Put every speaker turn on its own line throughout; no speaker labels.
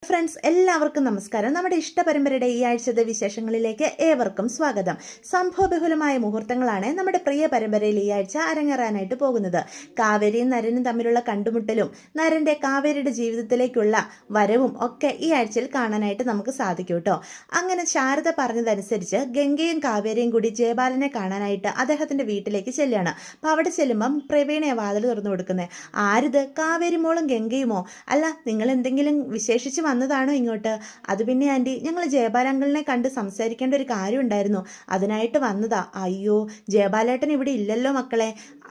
Friends എല്ലാവർക്കും നമസ്കാരം. നമ്മുടെ ഇഷ്ടപരമ്പരയുടെ ഈ ആഴ്ചത്തെ വിശേഷങ്ങളിലേക്ക് ഏവർക്കും സ്വാഗതം. സംഭവബഹുലമായ മുഹൂർത്തങ്ങളാണ് നമ്മുടെ പ്രിയ പരമ്പരയിൽ ഈ ആഴ്ച അരങ്ങേറാനായിട്ട് പോകുന്നത്. കാവേരിയും നരനും തമ്മിലുള്ള കണ്ടുമുട്ടലും നരന്റെ കാവേരിയുടെ ജീവിതത്തിലേക്കുള്ള വരവും ഒക്കെ ഈ ആഴ്ചയിൽ കാണാനായിട്ട് നമുക്ക് സാധിക്കും കേട്ടോ. അങ്ങനെ ശാരദ പറഞ്ഞതനുസരിച്ച് ഗംഗയും കാവേരിയും കൂടി ജയബാലനെ കാണാനായിട്ട് അദ്ദേഹത്തിന്റെ വീട്ടിലേക്ക് ചെല്ലുകയാണ്. അപ്പോൾ അവിടെ ചെല്ലുമ്പം പ്രവീണയെ വാതിൽ തുറന്നു കൊടുക്കുന്നത്. ആരിത്? കാവേരി മോളും ഗംഗയുമോ? അല്ല, നിങ്ങൾ എന്തെങ്കിലും വിശേഷിച്ച് വന്നതാണോ ഇങ്ങോട്ട്? അത് പിന്നെ ആൻറ്റി, ഞങ്ങൾ ജയബാലങ്കിളിനെ കണ്ട് സംസാരിക്കേണ്ട ഒരു കാര്യം ഉണ്ടായിരുന്നു, അതിനായിട്ട് വന്നതാ. അയ്യോ, ജയബാലേട്ടൻ ഇവിടെ ഇല്ലല്ലോ മക്കളെ,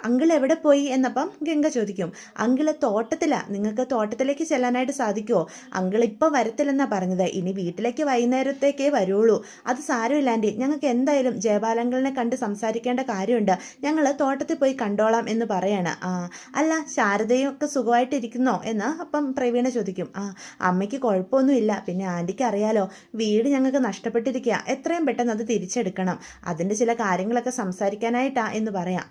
അങ്കിൾ എവിടെ പോയി എന്നപ്പം ഗംഗ ചോദിക്കും. അങ്കിള് തോട്ടത്തിലാ, നിങ്ങൾക്ക് തോട്ടത്തിലേക്ക് ചെല്ലാനായിട്ട് സാധിക്കുമോ? അങ്കിൾ ഇപ്പം വരത്തില്ലെന്നാ പറഞ്ഞത്, ഇനി വീട്ടിലേക്ക് വൈകുന്നേരത്തേക്കേ വരുള്ളൂ. അത് സാരമില്ല ആൻറ്റി, ഞങ്ങൾക്ക് എന്തായാലും ജയബാലങ്കിളിനെ കണ്ട് സംസാരിക്കേണ്ട കാര്യമുണ്ട്, ഞങ്ങൾ തോട്ടത്തിൽ പോയി കണ്ടോളാം എന്ന് പറയാണ്. അല്ല, ശാരദയും ഒക്കെ സുഖമായിട്ടിരിക്കുന്നോ എന്ന് അപ്പം പ്രവീണ ചോദിക്കും. അമ്മയ്ക്ക് കുഴപ്പമൊന്നുമില്ല, പിന്നെ ആൻറ്റിക്ക് അറിയാലോ വീട് ഞങ്ങൾക്ക് നഷ്ടപ്പെട്ടിരിക്കുക, എത്രയും പെട്ടെന്ന് അത് തിരിച്ചെടുക്കണം, അതിൻ്റെ ചില കാര്യങ്ങളൊക്കെ സംസാരിക്കാനായിട്ടാ എന്ന് പറയാം.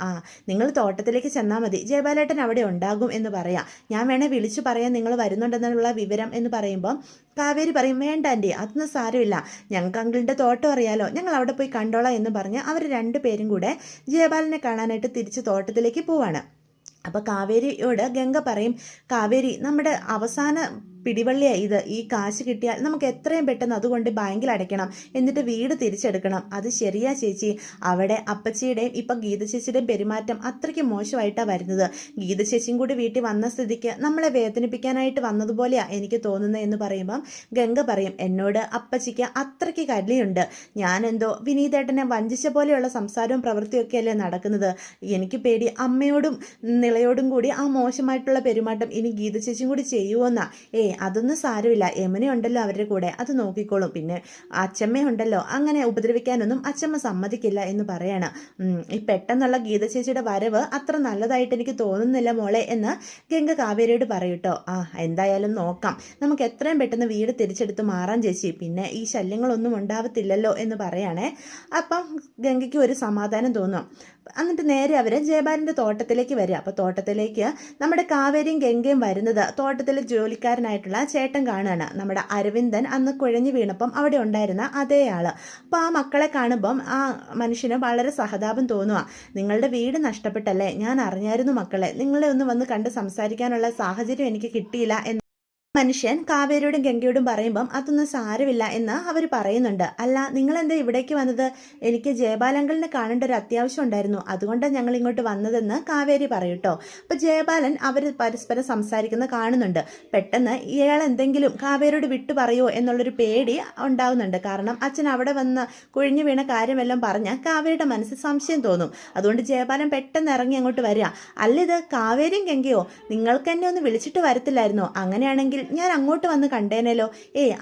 നിങ്ങൾ തോട്ടത്തിലേക്ക് ചെന്നാൽ മതി, ജയബാലേട്ടൻ അവിടെ ഉണ്ടാകും എന്ന് പറയാം. ഞാൻ വേണേൽ വിളിച്ചു പറയാൻ നിങ്ങൾ വരുന്നുണ്ടെന്നുള്ള വിവരം എന്ന് പറയുമ്പോൾ കാവേരി പറയും, വേണ്ട ആൻറ്റി, അതൊന്നും സാരമില്ല, ഞങ്ങൾക്ക് അങ്കിളിൻ്റെ തോട്ടം അറിയാലോ, ഞങ്ങൾ അവിടെ പോയി കണ്ടോളാം എന്ന് പറഞ്ഞ് അവർ രണ്ടുപേരും കൂടെ ജയബാലനെ കാണാനായിട്ട് തിരിച്ച് തോട്ടത്തിലേക്ക് പോവാണ്. അപ്പോൾ കാവേരിയോട് ഗംഗ പറയും, കാവേരി, നമ്മുടെ അവസാന പിടിവള്ളിയായി ഇത്, ഈ കാശ് കിട്ടിയാൽ നമുക്ക് എത്രയും പെട്ടെന്ന് അതുകൊണ്ട് ബാങ്കിൽ അടയ്ക്കണം, എന്നിട്ട് വീട് തിരിച്ചെടുക്കണം. അത് ശരിയാ ചേച്ചി, അവിടെ അപ്പച്ചിയുടെയും ഇപ്പം ഗീത ചേച്ചിയുടെയും പെരുമാറ്റം അത്രയ്ക്ക് മോശമായിട്ടാണ് വരുന്നത്. ഗീത ചേച്ചിയും കൂടി വീട്ടിൽ വന്ന സ്ഥിതിക്ക് നമ്മളെ വേദനിപ്പിക്കാനായിട്ട് വന്നതുപോലെയാണ് എനിക്ക് തോന്നുന്നത് എന്ന് പറയുമ്പം ഗംഗ പറയും, എന്നോട് അപ്പച്ചിക്ക് അത്രയ്ക്ക് കല്ലിയുണ്ട്, ഞാനെന്തോ വിനീതേട്ടനെ വഞ്ചിച്ച പോലെയുള്ള സംസാരവും പ്രവൃത്തിയൊക്കെയല്ലേ നടക്കുന്നത്, എനിക്ക് പേടി അമ്മയോടും നിളയോടും കൂടി ആ മോശമായിട്ടുള്ള പെരുമാറ്റം ഇനി ഗീത ചേച്ചിയും കൂടി ചെയ്യുമോന്നാ. അതൊന്നും സാരമില്ല, യമുനയുണ്ടല്ലോ അവരുടെ കൂടെ, അത് നോക്കിക്കോളും, പിന്നെ അച്ചമ്മയുണ്ടല്ലോ, അങ്ങനെ ഉപദ്രവിക്കാനൊന്നും അച്ചമ്മ സമ്മതിക്കില്ല എന്ന് പറയാണ്. ഈ പെട്ടെന്നുള്ള ഗീത ചേച്ചിയുടെ വരവ് അത്ര നല്ലതായിട്ട് എനിക്ക് തോന്നുന്നില്ല മോളെ എന്ന് ഗംഗ കാവേരിയോട് പറയൂട്ടോ. എന്തായാലും നോക്കാം, നമുക്ക് എത്രയും പെട്ടെന്ന് വീട് തിരിച്ചെടുത്ത് മാറാൻ ചേച്ചി, പിന്നെ ഈ ശല്യങ്ങളൊന്നും ഉണ്ടാവത്തില്ലല്ലോ എന്ന് പറയാണേ. അപ്പം ഗംഗയ്ക്ക് ഒരു സമാധാനം തോന്നും. എന്നിട്ട് നേരെ അവർ ജയബാലൻ്റെ തോട്ടത്തിലേക്ക് വരിക. അപ്പോൾ തോട്ടത്തിലേക്ക് നമ്മുടെ കാവേരിയും ഗംഗയും വരുന്നത് തോട്ടത്തിലെ ജോലിക്കാരനായിട്ടുള്ള ചേട്ടൻ കാണുകയാണ്. നമ്മുടെ അരവിന്ദൻ അന്ന് കുഴഞ്ഞു വീണപ്പം അവിടെ ഉണ്ടായിരുന്ന അതേ ആള്. അപ്പോൾ ആ മക്കളെ കാണുമ്പം ആ മനുഷ്യന് വളരെ സഹതാപം തോന്നുക. നിങ്ങളുടെ വീട് നഷ്ടപ്പെട്ടല്ലേ, ഞാൻ അറിഞ്ഞായിരുന്നു മക്കളെ, നിങ്ങളെ ഒന്ന് വന്ന് കണ്ട് സംസാരിക്കാനുള്ള സാഹചര്യം എനിക്ക് കിട്ടിയില്ല എന്ന് മനുഷ്യൻ കാവേരിയോടും ഗംഗയോടും പറയുമ്പം അതൊന്നും സാരമില്ല എന്ന് അവർ പറയുന്നുണ്ട്. അല്ല, നിങ്ങളെന്താ ഇവിടേക്ക് വന്നത്? എനിക്ക് ജയബാലങ്കിളിനെ കാണേണ്ട ഒരു അത്യാവശ്യം ഉണ്ടായിരുന്നു, അതുകൊണ്ടാണ് ഞങ്ങൾ ഇങ്ങോട്ട് വന്നതെന്ന് കാവേരി പറയൂട്ടോ. അപ്പോൾ ജയബാലൻ അവർ പരസ്പരം സംസാരിക്കുന്ന കാണുന്നുണ്ട്. പെട്ടെന്ന് ഇയാൾ എന്തെങ്കിലും കാവേരിയോട് വിട്ടു പറയുമോ എന്നുള്ളൊരു പേടി ഉണ്ടാവുന്നുണ്ട്. കാരണം അച്ഛൻ അവിടെ വന്ന് കുഴിഞ്ഞു വീണ കാര്യമെല്ലാം പറഞ്ഞാൽ കാവേരിയുടെ മനസ്സിൽ സംശയം തോന്നും. അതുകൊണ്ട് ജയബാലൻ പെട്ടെന്ന് ഇറങ്ങി അങ്ങോട്ട് വരിക. അല്ല, ഇത് കാവേരിയും ഗംഗയോ? നിങ്ങൾക്ക് എന്നെ ഒന്ന് വിളിച്ചിട്ട് വരത്തില്ലായിരുന്നോ? അങ്ങനെയാണെങ്കിൽ ഞാൻ അങ്ങോട്ട് വന്ന് കണ്ടേനല്ലോ.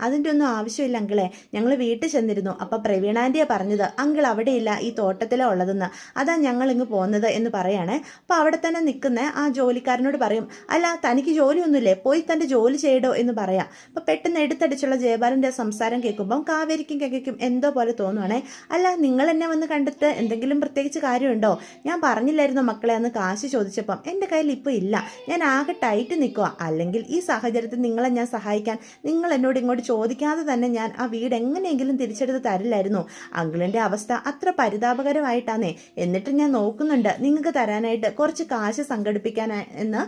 അതിൻ്റെ ഒന്നും ആവശ്യമില്ല അങ്കിളെ, ഞങ്ങൾ വീട്ടിൽ ചെന്നിരുന്നു, അപ്പം പ്രവീണാൻ്റിയെ പറഞ്ഞത് അങ്കിൾ അവിടെയില്ല, ഈ തോട്ടത്തിലാണ് ഉള്ളതെന്ന്, അതാ ഞങ്ങൾ ഇങ്ങ് പോകുന്നത് എന്ന് പറയണേ. അപ്പോൾ അവിടെ തന്നെ നിൽക്കുന്ന ആ ജോലിക്കാരനോട് പറയും, അല്ല തനിക്ക് ജോലിയൊന്നുമില്ലേ, പോയി തൻ്റെ ജോലി ചെയ്യടോ എന്ന് പറയാം. അപ്പോൾ പെട്ടെന്ന് എടുത്തടിച്ചുള്ള ജയബാലൻ്റെ സംസാരം കേൾക്കുമ്പം കാവേരിക്കും കേൾക്കും എന്തോ പോലെ തോന്നുവാണേ. അല്ല, നിങ്ങൾ എന്നെ വന്ന് കണ്ടിട്ട് എന്തെങ്കിലും പ്രത്യേകിച്ച് കാര്യമുണ്ടോ? ഞാൻ പറഞ്ഞില്ലായിരുന്നോ മക്കളെ അന്ന് കാശ് ചോദിച്ചപ്പം, എൻ്റെ കയ്യിൽ ഇപ്പോൾ ഇല്ല, ഞാൻ ആകെ ടൈറ്റ് നിൽക്കുക, അല്ലെങ്കിൽ ഈ സാഹചര്യത്തിൽ നിങ്ങളെ ഞാൻ സഹായിക്കാൻ നിങ്ങൾ എന്നോട് ഇങ്ങോട്ട് ചോദിക്കാതെ തന്നെ ഞാൻ ആ വീട് എങ്ങനെയെങ്കിലും തിരിച്ചെടുത്ത് തരില്ലായിരുന്നു. അങ്കിളിൻ്റെ അവസ്ഥ അത്ര പരിതാപകരമായിട്ടാന്നേ, എന്നിട്ട് ഞാൻ നോക്കുന്നുണ്ട് നിങ്ങൾക്ക് തരാനായിട്ട് കുറച്ച് കാശ് സംഘടിപ്പിക്കാൻ എന്ന്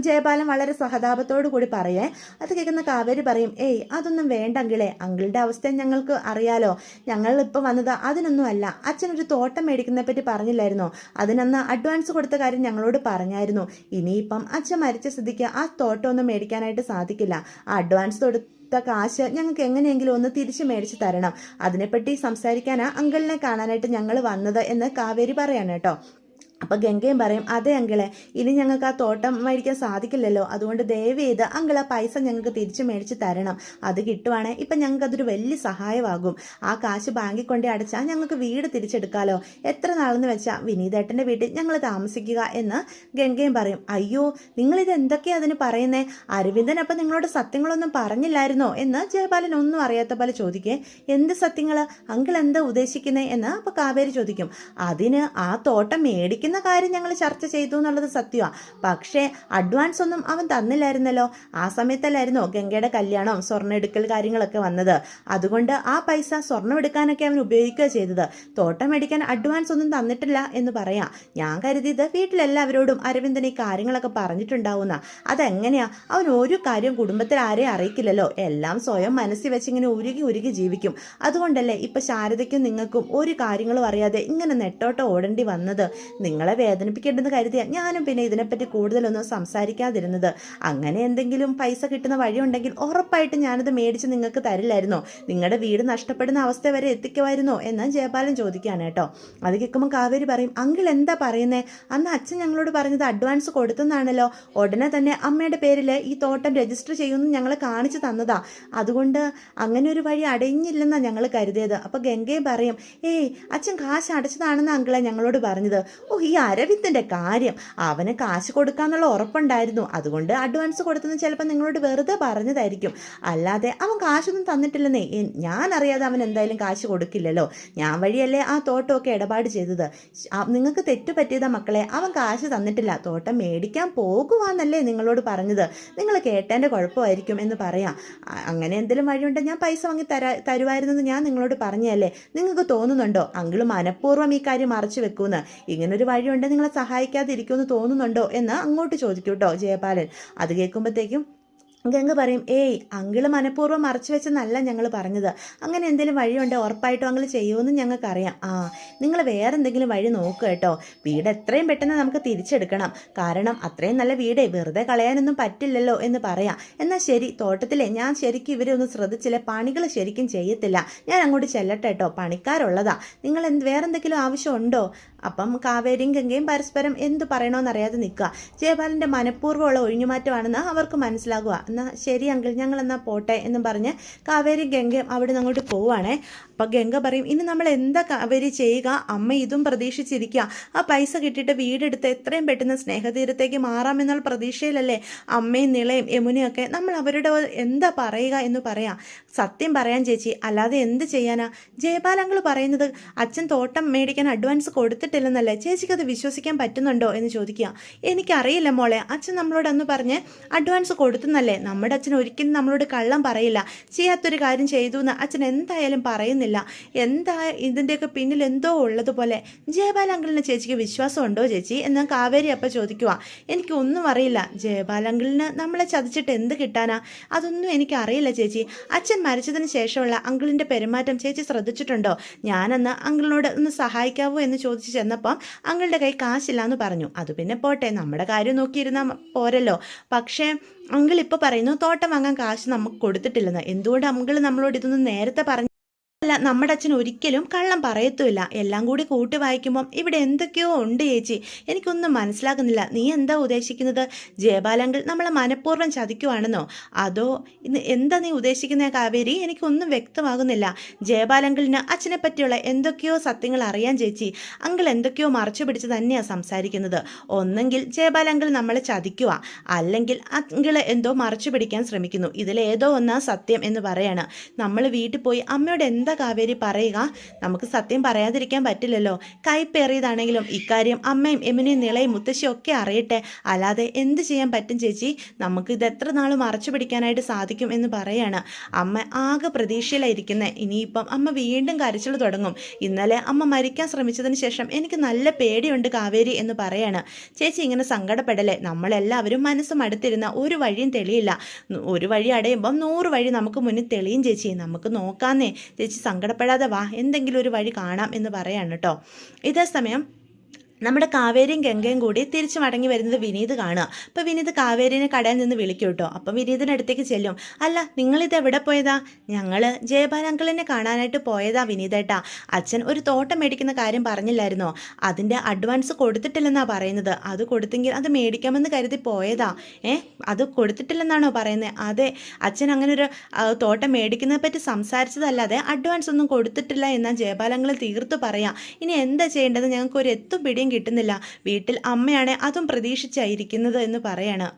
ജയബാലൻ വളരെ സഹതാപത്തോടു കൂടി പറയേ. അത് കേൾക്കുന്ന കാവേരി പറയും, അതൊന്നും വേണ്ട അങ്കിളെ, അങ്കിളുടെ അവസ്ഥ ഞങ്ങൾക്ക് അറിയാലോ, ഞങ്ങൾ ഇപ്പോൾ വന്നത് അതിനൊന്നും അല്ല, അച്ഛനൊരു തോട്ടം മേടിക്കുന്നതിനെ പറ്റി പറഞ്ഞില്ലായിരുന്നോ, അതിനന്ന് അഡ്വാൻസ് കൊടുത്ത കാര്യം ഞങ്ങളോട് പറഞ്ഞായിരുന്നു, ഇനിയിപ്പം അച്ഛൻ മരിച്ച സ്ഥിതിക്ക് ആ തോട്ടമൊന്നും മേടിക്കാനായിട്ട് സാധിക്കില്ല, ആ അഡ്വാൻസ് കൊടുത്ത കാശ് ഞങ്ങൾക്ക് എങ്ങനെയെങ്കിലും ഒന്ന് തിരിച്ചു മേടിച്ച് തരണം, അതിനെപ്പറ്റി സംസാരിക്കാനാണ് അങ്കിളിനെ കാണാനായിട്ട് ഞങ്ങൾ വന്നത് എന്ന് കാവേരി പറയാണ് കേട്ടോ. അപ്പോൾ ഗംഗയും പറയും, അതെ അങ്കിളെ, ഇനി ഞങ്ങൾക്ക് ആ തോട്ടം മേടിക്കാൻ സാധിക്കില്ലല്ലോ, അതുകൊണ്ട് ദയവ് ചെയ്ത് അങ്കിൾ ആ പൈസ ഞങ്ങൾക്ക് തിരിച്ചു മേടിച്ച് തരണം, അത് കിട്ടുവാണെങ്കിൽ ഇപ്പം ഞങ്ങൾക്ക് അതൊരു വലിയ സഹായമാകും, ആ കാശ് ബാങ്കിൽ കൊണ്ടേ അടച്ചാൽ ഞങ്ങൾക്ക് വീട് തിരിച്ചെടുക്കാമല്ലോ, എത്ര നാളെന്ന് വെച്ചാൽ വിനീതേട്ടൻ്റെ വീട്ടിൽ ഞങ്ങൾ താമസിക്കുക എന്ന് ഗംഗയും പറയും. അയ്യോ, നിങ്ങളിത് എന്തൊക്കെയാണ് അതിന് പറയുന്നേ, അരവിന്ദൻ അപ്പം നിങ്ങളോട് സത്യങ്ങളൊന്നും പറഞ്ഞില്ലായിരുന്നോ എന്ന് ജയബാലൻ ഒന്നും അറിയാത്ത പോലെ ചോദിക്കേ. എന്ത് സത്യങ്ങൾ അങ്കിൾ എന്താ ഉദ്ദേശിക്കുന്നേ എന്ന് അപ്പോൾ കാവേരി ചോദിക്കും. അതിന് ആ തോട്ടം മേടിക്കുന്ന മേടിക്കുന്ന കാര്യം ഞങ്ങൾ ചർച്ച ചെയ്തു എന്നുള്ളത് സത്യമാണ്. പക്ഷേ അഡ്വാൻസ് ഒന്നും അവൻ തന്നില്ലായിരുന്നല്ലോ. ആ സമയത്തല്ലായിരുന്നോ ഗംഗയുടെ കല്യാണം, സ്വർണ്ണം എടുക്കൽ കാര്യങ്ങളൊക്കെ വന്നത്. അതുകൊണ്ട് ആ പൈസ സ്വർണ്ണം എടുക്കാനൊക്കെ അവൻ ഉപയോഗിക്കുക ചെയ്തത്. തോട്ടം മേടിക്കാൻ അഡ്വാൻസ് ഒന്നും തന്നിട്ടില്ല എന്ന് പറയാം. ഞാൻ കരുതിയത് വീട്ടിലെല്ലാവരോടും അരവിന്ദൻ ഈ കാര്യങ്ങളൊക്കെ പറഞ്ഞിട്ടുണ്ടാവുന്ന. അതെങ്ങനെയാ? അവൻ ഒരു കാര്യം കുടുംബത്തിൽ ആരെയും അറിയിക്കില്ലല്ലോ. എല്ലാം സ്വയം മനസ്സിൽ വെച്ച് ഇങ്ങനെ ഉരുകി ഉരുകി ജീവിക്കും. അതുകൊണ്ടല്ലേ ഇപ്പൊ ശാരദയ്ക്കും നിങ്ങൾക്കും ഒരു കാര്യങ്ങളും അറിയാതെ ഇങ്ങനെ നെട്ടോട്ട് ഓടേണ്ടി വന്നത്. നിങ്ങളെ വേദനിപ്പിക്കേണ്ടെന്ന് കരുതിയാ ഞാനും പിന്നെ ഇതിനെപ്പറ്റി കൂടുതലൊന്നും സംസാരിക്കാതിരുന്നത്. അങ്ങനെ എന്തെങ്കിലും പൈസ കിട്ടുന്ന വഴിയുണ്ടെങ്കിൽ ഉറപ്പായിട്ട് ഞാനത് മേടിച്ച് നിങ്ങൾക്ക് തരില്ലായിരുന്നോ? നിങ്ങളുടെ വീട് നഷ്ടപ്പെടുന്ന അവസ്ഥ വരെ എത്തിക്കുമായിരുന്നോ എന്ന് ജയപാലൻ ചോദിക്കുകയാണ് കേട്ടോ. അത് കേൾക്കുമ്പോൾ കാവേരി പറയും, അങ്കിൾ എന്താ പറയുന്നേ? അന്ന് അച്ഛൻ ഞങ്ങളോട് പറഞ്ഞത് അഡ്വാൻസ് കൊടുത്തെന്നാണല്ലോ. ഉടനെ തന്നെ അമ്മയുടെ പേരിൽ ഈ തോട്ടം രജിസ്റ്റർ ചെയ്യുമെന്ന് ഞങ്ങൾ കാണിച്ചു തന്നതാ. അതുകൊണ്ട് അങ്ങനെ ഒരു വഴി അടഞ്ഞില്ലെന്നാണ് ഞങ്ങൾ കരുതിയത്. അപ്പോൾ ഗംഗയും പറയും, ഏയ് അച്ഛൻ കാശ് അടച്ചതാണെന്ന് അങ്കിളെ ഞങ്ങളോട് പറഞ്ഞത്. ഓ, ഈ അരവിന്ദൻ്റെ കാര്യം, അവന് കാശ് കൊടുക്കാന്നുള്ള ഉറപ്പുണ്ടായിരുന്നു. അതുകൊണ്ട് അഡ്വാൻസ് കൊടുത്തെന്ന് ചിലപ്പോൾ നിങ്ങളോട് വെറുതെ പറഞ്ഞതായിരിക്കും. അല്ലാതെ അവൻ കാശൊന്നും തന്നിട്ടില്ലെന്നേ. ഞാൻ അറിയാതെ അവൻ എന്തായാലും കാശ് കൊടുക്കില്ലല്ലോ. ഞാൻ വഴിയല്ലേ ആ തോട്ടമൊക്കെ ഇടപാട് ചെയ്തത്. നിങ്ങൾക്ക് തെറ്റു പറ്റിയതാ മക്കളെ. അവൻ കാശ് തന്നിട്ടില്ല. തോട്ടം മേടിക്കാൻ പോകുവാന്നല്ലേ നിങ്ങളോട് പറഞ്ഞത്. നിങ്ങൾ കേട്ടതിൻ്റെ കുഴപ്പമായിരിക്കും എന്ന് പറയാം. അങ്ങനെ എന്തെങ്കിലും വഴിയുണ്ട് ഞാൻ പൈസ വാങ്ങി തരുമായിരുന്നെന്ന് ഞാൻ നിങ്ങളോട് പറഞ്ഞല്ലേ. നിങ്ങൾക്ക് തോന്നുന്നുണ്ടോ അങ്കിള് മനഃപൂർവ്വം ഈ കാര്യം മറച്ചു വെക്കൂന്ന്? ഇങ്ങനൊരു വഴിയുണ്ട് നിങ്ങളെ സഹായിക്കാതിരിക്കുമെന്ന് തോന്നുന്നുണ്ടോ എന്ന് അങ്ങോട്ട് ചോദിക്കൂട്ടോ ജയപാലൻ. അത് കേൾക്കുമ്പോഴത്തേക്കും ഗംഗ പറയും, ഏയ് അങ്കിള് മനഃപൂർവ്വം മറച്ചു വെച്ചെന്നല്ല ഞങ്ങൾ പറഞ്ഞത്. അങ്ങനെ എന്തെങ്കിലും വഴിയുണ്ടോ ഉറപ്പായിട്ടും അങ്കിള് ചെയ്യുമെന്ന് ഞങ്ങൾക്കറിയാം. നിങ്ങൾ വേറെ എന്തെങ്കിലും വഴി നോക്കുക കേട്ടോ. വീട് എത്രയും പെട്ടെന്ന് നമുക്ക് തിരിച്ചെടുക്കണം. കാരണം അത്രയും നല്ല വീടേ വെറുതെ കളയാനൊന്നും പറ്റില്ലല്ലോ എന്ന് പറയാം. എന്നാൽ ശരി, തോട്ടത്തിലെ ഞാൻ ശരിക്കും ഇവരെ ഒന്ന് ശ്രദ്ധിച്ചില്ല. പണികൾ ശരിക്കും ചെയ്യത്തില്ല. ഞാൻ അങ്ങോട്ട് ചെല്ലട്ടെ കേട്ടോ, പണിക്കാരുള്ളതാ. നിങ്ങൾ വേറെന്തെങ്കിലും ആവശ്യമുണ്ടോ? അപ്പം കാവേരിയും ഗംഗയും പരസ്പരം എന്ത് പറയണമെന്നറിയാതെ നിൽക്കുക. ജയപാലൻ്റെ മനഃപൂർവ്വമുള്ള ഒഴിഞ്ഞുമാറ്റമാണെന്ന് അവർക്ക് മനസ്സിലാകുക. എന്നാൽ ശരി അങ്കിൾ, ഞങ്ങൾ എന്നാൽ പോട്ടെ എന്നും പറഞ്ഞ് കാവേരിയും ഗംഗയും അവിടെ നിന്ന് അങ്ങോട്ട് പോവുകയാണേ. അപ്പം ഗംഗ പറയും, ഇനി നമ്മൾ എന്താ കാവേരി ചെയ്യുക? അമ്മ ഇതും പ്രതീക്ഷിച്ചിരിക്കുക. ആ പൈസ കിട്ടിയിട്ട് വീടെടുത്ത് എത്രയും പെട്ടെന്ന് സ്നേഹതീരത്തേക്ക് മാറാമെന്നുള്ള പ്രതീക്ഷയിലല്ലേ അമ്മയും നിളയും യമുനയൊക്കെ. നമ്മൾ അവരുടെ എന്താ പറയുക എന്ന് പറയാം. സത്യം പറയാൻ ചേച്ചി, അല്ലാതെ എന്ത് ചെയ്യാനാ? ജയപാലങ്ങൾ പറയുന്നത് അച്ഛൻ തോട്ടം മേടിക്കാൻ അഡ്വാൻസ് കൊടുത്തിട്ടില്ലെന്നല്ലേ. ചേച്ചിക്ക് അത് വിശ്വസിക്കാൻ പറ്റുന്നുണ്ടോ എന്ന് ചോദിക്കുക. എനിക്കറിയില്ല മോളെ, അച്ഛൻ നമ്മളോട് അന്ന് പറഞ്ഞ് അഡ്വാൻസ് കൊടുത്തെന്നല്ലേ. നമ്മുടെ അച്ഛൻ ഒരിക്കലും നമ്മളോട് കള്ളം പറയില്ല. ചെയ്യാത്തൊരു കാര്യം ചെയ്തു എന്ന് അച്ഛൻ എന്തായാലും പറയുന്നില്ല. എന്താ ഇതിൻ്റെയൊക്കെ പിന്നിൽ എന്തോ ഉള്ളതുപോലെ. ജയപാൽ അങ്കിളിന് ചേച്ചിക്ക് വിശ്വാസമുണ്ടോ ചേച്ചി എന്ന് കാവേരി അപ്പം ചോദിക്കുക. എനിക്കൊന്നും അറിയില്ല. ജയപാൽ അങ്കിളിന് നമ്മളെ ചതിച്ചിട്ട് എന്ത് കിട്ടാനാ? അതൊന്നും എനിക്കറിയില്ല ചേച്ചി. അച്ഛൻ മരിച്ചതിന് ശേഷമുള്ള അങ്കിളിൻ്റെ പെരുമാറ്റം ചേച്ചി ശ്രദ്ധിച്ചിട്ടുണ്ടോ? ഞാനെന്ന് അങ്കിളിനോട് ഒന്ന് സഹായിക്കാവോ എന്ന് ചോദിച്ചു ചെന്നപ്പം അങ്കിളുടെ കൈ കാശില്ല എന്ന് പറഞ്ഞു. അത് പിന്നെ പോട്ടെ, നമ്മുടെ കാര്യം നോക്കിയിരുന്നാൽ പോരല്ലോ. പക്ഷേ അങ്കിൾ ഇപ്പോൾ പറയുന്നു തോട്ടം വാങ്ങാൻ കാശ് നമുക്ക് കൊടുത്തിട്ടില്ലെന്ന്. എന്തുകൊണ്ട് അങ്കിൾ നമ്മളോട് ഇതൊന്നും നേരത്തെ പറഞ്ഞു? അല്ല, നമ്മുടെ അച്ഛൻ ഒരിക്കലും കള്ളം പറയത്തുമില്ല. എല്ലാം കൂടി കൂട്ടി വായിക്കുമ്പം ഇവിടെ എന്തൊക്കെയോ ഉണ്ട് ചേച്ചി. എനിക്കൊന്നും മനസ്സിലാകുന്നില്ല. നീ എന്താ ഉദ്ദേശിക്കുന്നത്? ജയപാലങ്കിൾ നമ്മളെ മനഃപൂർവ്വം ചതിക്കുവാണെന്നോ? അതോ എന്താ നീ ഉദ്ദേശിക്കുന്ന കാവേരി? എനിക്കൊന്നും വ്യക്തമാകുന്നില്ല. ജയപാലങ്കിളിന് അച്ഛനെ പറ്റിയുള്ള എന്തൊക്കെയോ സത്യങ്ങൾ അറിയാൻ ചേച്ചി. അങ്കിൾ എന്തൊക്കെയോ മറച്ചു പിടിച്ച് തന്നെയാണ് സംസാരിക്കുന്നത്. ഒന്നെങ്കിൽ ജയപാലങ്കിൾ നമ്മളെ ചതിക്കുക, അല്ലെങ്കിൽ അങ്കിള് എന്തോ മറച്ചു പിടിക്കാൻ ശ്രമിക്കുന്നു. ഇതിലേതോ ഒന്നാ സത്യം എന്ന് പറയാണ്. നമ്മൾ വീട്ടിൽ പോയി അമ്മയോട് എന്താ കാവേരി പറയുക? നമുക്ക് സത്യം പറയാതിരിക്കാൻ പറ്റില്ലല്ലോ. കൈപ്പേറിയതാണെങ്കിലും ഇക്കാര്യം അമ്മയും യമുനയും നിളയും മുത്തശ്ശിയും ഒക്കെ അറിയട്ടെ. അല്ലാതെ എന്ത് ചെയ്യാൻ പറ്റും ചേച്ചി? നമുക്ക് ഇത് എത്ര നാൾ മറച്ചു പിടിക്കാനായിട്ട് സാധിക്കും എന്ന് പറയാണ്. അമ്മ ആകെ പ്രതീക്ഷയിലായിരിക്കുന്നത്. ഇനിയിപ്പം അമ്മ വീണ്ടും കരച്ചിൽ തുടങ്ങും. ഇന്നലെ അമ്മ മരിക്കാൻ ശ്രമിച്ചതിന് ശേഷം എനിക്ക് നല്ല പേടിയുണ്ട് കാവേരി എന്ന് പറയാണ്. ചേച്ചി ഇങ്ങനെ സങ്കടപ്പെടലേ. നമ്മളെല്ലാവരും മനസ്സ് മടുത്തിരുന്ന ഒരു വഴിയും തെളിയില്ല. ഒരു വഴി അടയുമ്പം 100 വഴി നമുക്ക് മുന്നിൽ തെളിയും ചേച്ചി. നമുക്ക് നോക്കാന്നേ. ചേച്ചി സങ്കടപ്പെടാതെ വാ, എന്തെങ്കിലും ഒരു വഴി കാണാം എന്ന് പറയാണ് കേട്ടോ. ഇതേ സമയം നമ്മുടെ കാവേരിയും ഗംഗയും കൂടി തിരിച്ചു മടങ്ങി വരുന്നത് വിനീത് കാണുക. അപ്പോൾ വിനീത് കാവേരിനെ കടയിൽ നിന്ന് വിളിക്കും കേട്ടോ. അപ്പം വിനീതിനടുത്തേക്ക് ചെല്ലും. അല്ല, നിങ്ങളിത് എവിടെ പോയതാ? ഞങ്ങൾ ജയപാൽ അങ്കിളിനെ കാണാനായിട്ട് പോയതാ വിനീതേട്ടാ. അച്ഛൻ ഒരു തോട്ടം മേടിക്കുന്ന കാര്യം പറഞ്ഞില്ലായിരുന്നോ? അതിൻ്റെ അഡ്വാൻസ് കൊടുത്തിട്ടില്ലെന്നാണ് പറയുന്നത്. അത് കൊടുത്തെങ്കിൽ അത് മേടിക്കാമെന്ന് കരുതി പോയതാ. അത് കൊടുത്തിട്ടില്ലെന്നാണോ പറയുന്നത്? അതെ, അച്ഛൻ അങ്ങനെ ഒരു തോട്ടം മേടിക്കുന്നതിനെ പറ്റി സംസാരിച്ചതല്ലാതെ അഡ്വാൻസ് ഒന്നും കൊടുത്തിട്ടില്ല എന്നാൽ ജയപാൽ അങ്കിൾ തീർത്തു പറയാം. ഇനി എന്താ ചെയ്യേണ്ടത്? ഞങ്ങൾക്ക് ഒരു എത്തും പിടിയും കിട്ടുന്നില്ല. വീട്ടിൽ അമ്മയാണെ അതും പ്രതീക്ഷിച്ചായിരിക്കുന്നത് എന്ന് പറയാണ്.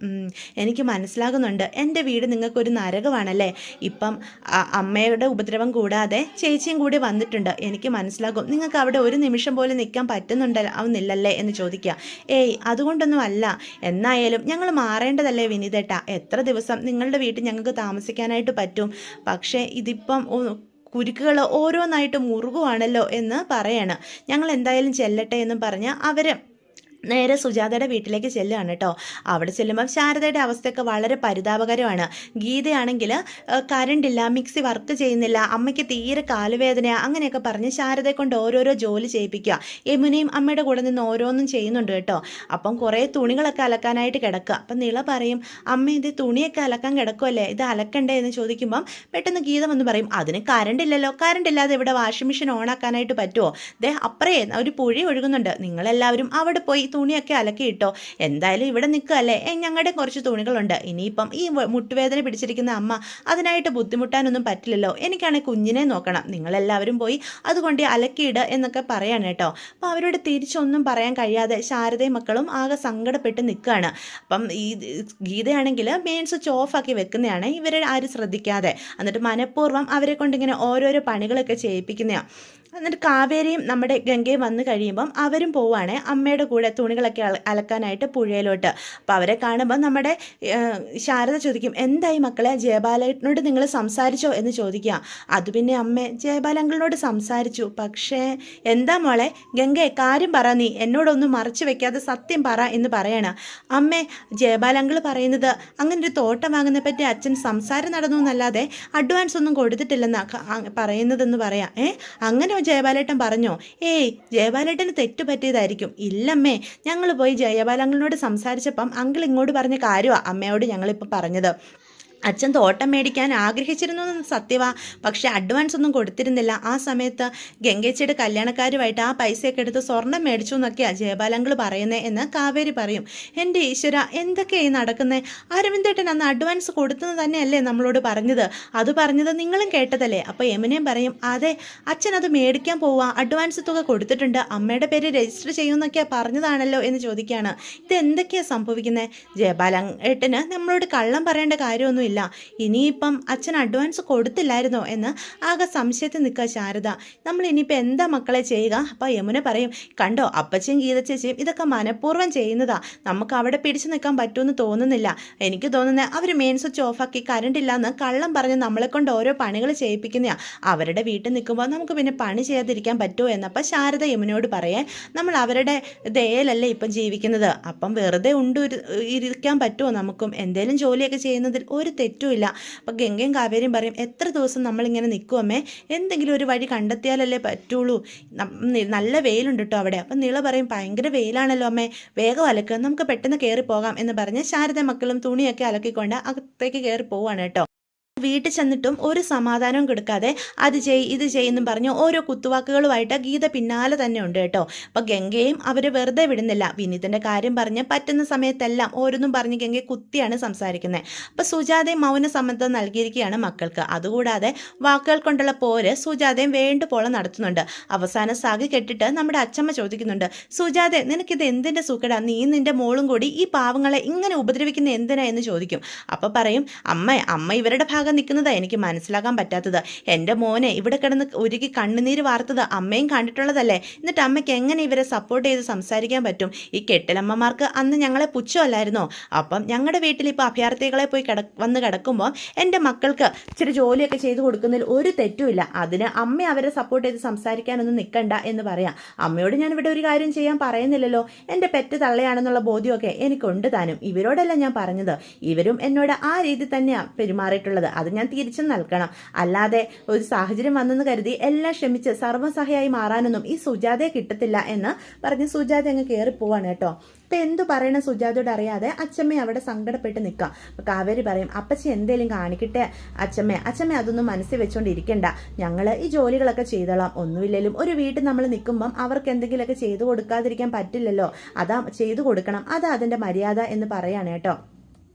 എനിക്ക് മനസ്സിലാകുന്നുണ്ട്, എൻ്റെ വീട് നിങ്ങൾക്കൊരു നരകമാണല്ലേ. ഇപ്പം അമ്മയുടെ ഉപദ്രവം കൂടാതെ ചേച്ചിയും കൂടി വന്നിട്ടുണ്ട്. എനിക്ക് മനസ്സിലാകും നിങ്ങൾക്ക് അവിടെ ഒരു നിമിഷം പോലും നിൽക്കാൻ പറ്റുന്നുണ്ടാവുന്നില്ലല്ലേ എന്ന് ചോദിക്കുക. ഏയ് അതുകൊണ്ടൊന്നും അല്ല. എന്നായാലും ഞങ്ങൾ മാറേണ്ടതല്ലേ വിനീതേട്ടാ. എത്ര ദിവസം നിങ്ങളുടെ വീട്ടിൽ ഞങ്ങൾക്ക് താമസിക്കാനായിട്ട് പറ്റും. പക്ഷേ ഇതിപ്പം കുരുക്കുകൾ ഓരോന്നായിട്ട് മുറുകുവാണല്ലോ എന്ന് പറയാണ്. ഞങ്ങൾ എന്തായാലും ചെല്ലട്ടെ എന്നും പറഞ്ഞ് അവർ നേരെ സുജാതയുടെ വീട്ടിലേക്ക് ചെല്ലുകയാണ് കേട്ടോ. അവിടെ ചെല്ലുമ്പം ശാരദയുടെ അവസ്ഥയൊക്കെ വളരെ പരിതാപകരമാണ്. ഗീതയാണെങ്കിൽ കറണ്ടില്ല, മിക്സി വർക്ക് ചെയ്യുന്നില്ല, അമ്മയ്ക്ക് തീരെ കാലുവേദന, അങ്ങനെയൊക്കെ പറഞ്ഞ് ശാരദയെ കൊണ്ട് ഓരോരോ ജോലി ചെയ്യിപ്പിക്കുക. യമുനയും അമ്മയുടെ കൂടെ നിന്ന് ഓരോന്നും ചെയ്യുന്നുണ്ട് കേട്ടോ. അപ്പം കുറേ തുണികളൊക്കെ അലക്കാനായിട്ട് കിടക്കുക. അപ്പം നിള പറയും, അമ്മ ഇത് തുണിയൊക്കെ അലക്കാൻ കിടക്കുമല്ലേ, ഇത് അലക്കണ്ടേ എന്ന് ചോദിക്കുമ്പം പെട്ടെന്ന് ഗീത വന്ന് പറയും, അതിന് കറണ്ടില്ലല്ലോ, കറണ്ടില്ലാതെ ഇവിടെ വാഷിംഗ് മെഷീൻ ഓണാക്കാനായിട്ട് പറ്റുമോ? അപ്പറേ ഒരു പുഴ ഒഴുകുന്നുണ്ട്, നിങ്ങളെല്ലാവരും അവിടെ പോയി തുണിയൊക്കെ അലക്കിയിട്ടോ. എന്തായാലും ഇവിടെ നിൽക്കുകയല്ലേ, ഞങ്ങളുടെ കുറച്ച് തുണികളുണ്ട്. ഇനിയിപ്പം ഈ മുട്ടുവേദന പിടിച്ചിരിക്കുന്ന അമ്മ അതിനായിട്ട് ബുദ്ധിമുട്ടാനൊന്നും പറ്റില്ലല്ലോ. എനിക്കാണെങ്കിൽ കുഞ്ഞിനെ നോക്കണം, നിങ്ങളെല്ലാവരും പോയി അതുകൊണ്ട് അലക്കിയിട് എന്നൊക്കെ പറയാണ് കേട്ടോ. അപ്പം അവരോട് തിരിച്ചൊന്നും പറയാൻ കഴിയാതെ ശാരദയും മക്കളും ആകെ സങ്കടപ്പെട്ട് നിൽക്കുകയാണ്. അപ്പം ഈ ഗീതയാണെങ്കിൽ മെയിൻ സ്വിച്ച് ഓഫാക്കി വെക്കുന്നതാണ്, ഇവരെ ആരും ശ്രദ്ധിക്കാതെ. എന്നിട്ട് മനഃപൂർവ്വം അവരെ കൊണ്ടിങ്ങനെ ഓരോരോ പണികളൊക്കെ ചെയ്യിപ്പിക്കുന്നതാണ്. എന്നിട്ട് കാവേരിയും നമ്മുടെ ഗംഗയും വന്നു കഴിയുമ്പം അവരും പോവുകയാണ് അമ്മയുടെ കൂടെ തുണികളൊക്കെ അലക്കാനായിട്ട് പുഴയിലോട്ട്. അപ്പോൾ അവരെ കാണുമ്പോൾ നമ്മുടെ ശാരദ ചോദിക്കും, എന്തായി മക്കളെ, ജയബാലനോട് നിങ്ങൾ സംസാരിച്ചോ എന്ന് ചോദിക്കുക. അത് പിന്നെ അമ്മേ, ജയബാലങ്കിളിനോട് സംസാരിച്ചു, പക്ഷേ എന്താ മോളെ ഗംഗയെ കാര്യം പറ, നീ എന്നോടൊന്നും മറച്ചു വെക്കാതെ സത്യം പറ എന്ന് പറയണം. അമ്മേ, ജയബാലങ്കിൾ പറയുന്നത് അങ്ങനെ ഒരു തോട്ടം വാങ്ങുന്നതിനെ പറ്റി അച്ഛൻ സംസാരം നടന്നു എന്നല്ലാതെ അഡ്വാൻസ് ഒന്നും കൊടുത്തിട്ടില്ലെന്നാണ് പറയുന്നതെന്ന് പറയാം. അങ്ങനെ ജയബാലേട്ടൻ പറഞ്ഞോ? ഏയ്, ജയബാലേട്ടന് തെറ്റു പറ്റിയതായിരിക്കും. ഇല്ലമ്മേ, ഞങ്ങൾ പോയി ജയബാലങ്കിളിനോട് സംസാരിച്ചപ്പം അങ്കിൾ ഇങ്ങോട്ട് പറഞ്ഞ കാര്യമാണ് അമ്മയോട് ഞങ്ങളിപ്പോൾ പറഞ്ഞത്. അച്ഛൻ തോട്ടം മേടിക്കാൻ ആഗ്രഹിച്ചിരുന്നു സത്യവാ, പക്ഷെ അഡ്വാൻസ് ഒന്നും കൊടുത്തിരുന്നില്ല. ആ സമയത്ത് ഗംഗേച്ചിയുടെ കല്യാണക്കാരുമായിട്ട് ആ പൈസയൊക്കെ എടുത്ത് സ്വർണം മേടിച്ചു എന്നൊക്കെയാണ് ജയബാലങ്കിൾ പറയുന്നത് എന്ന് കാവേരി പറയും. എൻ്റെ ഈശ്വര, എന്തൊക്കെയായി നടക്കുന്നത്? അരവിന്ദേട്ടൻ അന്ന് അഡ്വാൻസ് കൊടുത്തത് തന്നെയല്ലേ നമ്മളോട് പറഞ്ഞത്? അത് പറഞ്ഞത് നിങ്ങളും കേട്ടതല്ലേ? അപ്പോൾ യമുനയും പറയും, അതെ അച്ഛൻ അത് മേടിക്കാൻ പോവുക, അഡ്വാൻസ് തുക കൊടുത്തിട്ടുണ്ട്, അമ്മയുടെ പേര് രജിസ്റ്റർ ചെയ്യുമെന്നൊക്കെയാണ് പറഞ്ഞതാണല്ലോ എന്ന് ചോദിക്കുകയാണ്. ഇത് എന്തൊക്കെയാണ് സംഭവിക്കുന്നത്? ജയബാലേട്ടന് നമ്മളോട് കള്ളം പറയേണ്ട കാര്യമൊന്നുമില്ല, ഇനിയിപ്പം അച്ഛൻ അഡ്വാൻസ് കൊടുത്തില്ലായിരുന്നോ എന്ന് ആകെ സംശയത്തിൽ നിൽക്കുക ശാരദ. നമ്മൾ ഇനിയിപ്പോൾ എന്താ മക്കളെ ചെയ്യുക? അപ്പോൾ യമുന പറയും, കണ്ടോ അപ്പച്ചയും ഗീതച്ചേച്ചിയും ഇതൊക്കെ മനഃപൂർവ്വം ചെയ്യുന്നതാ, നമുക്ക് അവിടെ പിടിച്ചു നിൽക്കാൻ പറ്റുമെന്ന് തോന്നുന്നില്ല. എനിക്ക് തോന്നുന്നത് അവർ മെയിൻ സ്വിച്ച് ഓഫാക്കി കറണ്ട് ഇല്ലാന്ന് കള്ളം പറഞ്ഞ് നമ്മളെ കൊണ്ട് ഓരോ പണികൾ ചെയ്യിപ്പിക്കുന്നതാണ്. അവരുടെ വീട്ടിൽ നിൽക്കുമ്പോൾ നമുക്ക് പിന്നെ പണി ചെയ്യാതിരിക്കാൻ പറ്റുമോ എന്നപ്പോൾ ശാരദ യമുനയോട് പറയേ, നമ്മൾ അവരുടെ ദയയിലല്ലേ ഇപ്പം ജീവിക്കുന്നത്, അപ്പം വെറുതെ ഇരിക്കാൻ പറ്റുമോ? നമുക്കും എന്തെങ്കിലും ജോലിയൊക്കെ ചെയ്യുന്നതിൽ ഒരു തെറ്റുമില്ല. അപ്പം ഗംഗയും കാവേരിയും പറയും, എത്ര ദിവസം നമ്മളിങ്ങനെ നിൽക്കുമേ, എന്തെങ്കിലും ഒരു വഴി കണ്ടെത്തിയാലല്ലേ പറ്റുള്ളൂ. നല്ല വെയിലുണ്ട് കേട്ടോ അവിടെ. അപ്പം നിള പറയും, ഭയങ്കര വെയിലാണല്ലോ അമ്മേ, വേഗം അലക്കുക, നമുക്ക് പെട്ടെന്ന് കയറി പോകാം എന്ന് പറഞ്ഞ് ശാരദ മക്കളും തുണിയൊക്കെ അലക്കിക്കൊണ്ട് അകത്തേക്ക് കയറി പോവാണ് കേട്ടോ. വീട്ടിൽ ചെന്നിട്ടും ഒരു സമാധാനവും കൊടുക്കാതെ അത് ഇത് ചെയ്യുമെന്നും പറഞ്ഞ് ഓരോ കുത്തുവാക്കുകളുമായിട്ട് ഗീത പിന്നാലെ തന്നെ ഉണ്ട് കേട്ടോ. അപ്പോൾ ഗംഗയും അവർ വെറുതെ വിടുന്നില്ല. വിനീതിൻ്റെ കാര്യം പറഞ്ഞ് പറ്റുന്ന സമയത്തെല്ലാം ഓരോന്നും പറഞ്ഞ് ഗംഗയെ കുത്തിയാണ് സംസാരിക്കുന്നത്. അപ്പോൾ സുജാതയും മൗന സമ്മതം നൽകിയിരിക്കുകയാണ് മക്കൾക്ക്. അതുകൂടാതെ വാക്കുകൾ കൊണ്ടുള്ള പോര് സുജാതയും വേണ്ടുപോലെ നടത്തുന്നുണ്ട്. അവസാനം സാഗി കെട്ടിട്ട് നമ്മുടെ അച്ചമ്മ ചോദിക്കുന്നുണ്ട്, സുജാതെ നിനക്കിത് എന്തിൻ്റെ സുഖടാ, നീ നിൻ്റെ മോളും കൂടി ഈ പാവങ്ങളെ ഇങ്ങനെ ഉപദ്രവിക്കുന്ന എന്തിനാ എന്ന് ചോദിക്കും. അപ്പോൾ പറയും, അമ്മ ഇവരുടെ ഭാഗം നിൽക്കുന്നതാണ് എനിക്ക് മനസ്സിലാക്കാൻ പറ്റാത്തത്. എൻ്റെ മോനെ ഇവിടെ കിടന്ന് ഒരുക്കി കണ്ണുനീര് വാർത്തത് അമ്മയും കണ്ടിട്ടുള്ളതല്ലേ, എന്നിട്ട് അമ്മയ്ക്ക് എങ്ങനെ ഇവരെ സപ്പോർട്ട് ചെയ്ത് സംസാരിക്കാൻ പറ്റും? ഈ കെട്ടിലമ്മമാർക്ക് അന്ന് ഞങ്ങളെ പുച്ഛമല്ലായിരുന്നോ? അപ്പം ഞങ്ങളുടെ വീട്ടിൽ ഇപ്പോൾ അഭയാർത്ഥികളെ പോയി വന്ന് കിടക്കുമ്പോൾ എൻ്റെ മക്കൾക്ക് ഇച്ചിരി ജോലിയൊക്കെ ചെയ്ത് കൊടുക്കുന്നതിൽ ഒരു തെറ്റുമില്ല. അതിന് അമ്മ അവരെ സപ്പോർട്ട് ചെയ്ത് സംസാരിക്കാനൊന്നും നിൽക്കണ്ട എന്ന് പറയാം. അമ്മയോട് ഞാൻ ഇവിടെ ഒരു കാര്യം ചെയ്യാൻ പറയുന്നില്ലല്ലോ, എൻ്റെ പെറ്റ് തള്ളയാണെന്നുള്ള ബോധ്യമൊക്കെ എനിക്കുണ്ട് താനും. ഇവരോടല്ല ഞാൻ പറഞ്ഞത്, ഇവരും എന്നോട് ആ രീതി തന്നെയാണ് പെരുമാറിയിട്ടുള്ളത്, അത് ഞാൻ തിരിച്ചു നൽകണം. അല്ലാതെ ഒരു സാഹചര്യം വന്നെന്ന് കരുതി എല്ലാം ക്ഷമിച്ച് സർവ്വസഹയായി മാറാനൊന്നും ഈ സുജാതയെ കിട്ടത്തില്ല എന്ന് പറഞ്ഞ് സുജാത അങ്ങ് കയറി പോവാണ് കേട്ടോ. അപ്പം എന്തു പറയണ സുജാതയോട് അറിയാതെ അച്ചമ്മ അവിടെ സങ്കടപ്പെട്ട് നിൽക്കാം. അപ്പോൾ കാവേരി പറയും, അപ്പച്ചി എന്തേലും കാണിക്കട്ടെ അച്ചമ്മ അതൊന്നും മനസ്സിൽ വെച്ചുകൊണ്ടിരിക്കണ്ട, ഞങ്ങൾ ഈ ജോലികളൊക്കെ ചെയ്തോളാം. ഒന്നുമില്ലെങ്കിലും ഒരു വീട്ടിൽ നമ്മൾ നിൽക്കുമ്പം അവർക്ക് എന്തെങ്കിലുമൊക്കെ ചെയ്തു കൊടുക്കാതിരിക്കാൻ പറ്റില്ലല്ലോ, അതാ ചെയ്തു കൊടുക്കണം, അതാ അതിൻ്റെ മര്യാദ എന്ന് പറയാണ് കേട്ടോ.